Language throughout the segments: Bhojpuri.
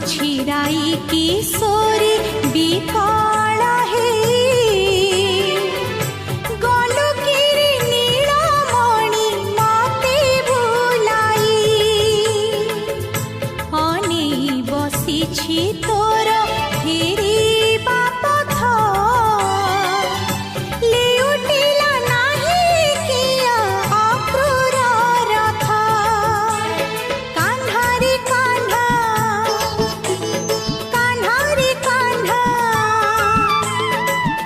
छिराई किशोरी विकल हे गलु किरी नीलमणि मते भुलाई अनेई बसिछि तोर फेरिबा पथ लेउटिला नाही किया अक्रूर रथ कान्हा रे कान्हा कान्हा रे कान्हा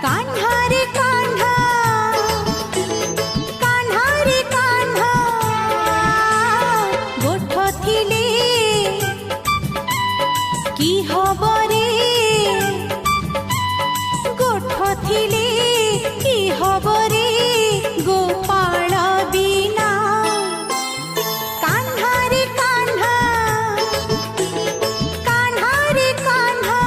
कान्हा रे कान्हा कान्हा रे कान्हा गोठ थिले की हब रे गोठ थिले की हब रे गोपाल बिना कान्हा रे कान्हा कान्हा रे कान्हा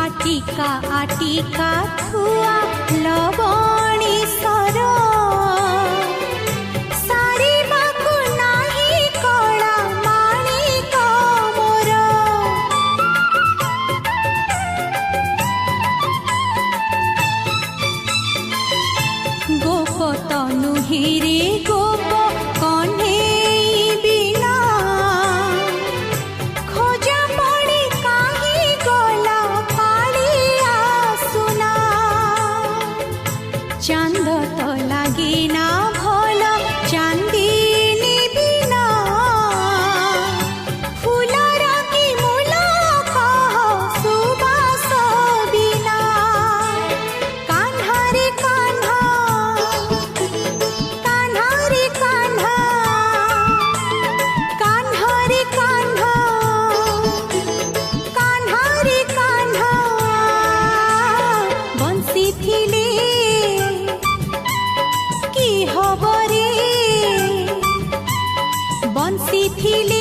आटिका आटिका थुआ लवणी सर सारिबाकु नाही कला माणिक मोर गोप तनु हिरे गोप कन्हेई बिना खोजा पड़ी काहे गला पाड़िया सुना चांद तो लागे ना भल चांदिनी बिना फूलर की मूल कह सुबास बिना कान्हा रे कान्हा कान्हा रे कान्हा कान्हा रे कान्हा कान्हा रे कान्हा बंसी थिले की हब रे बंसी थिले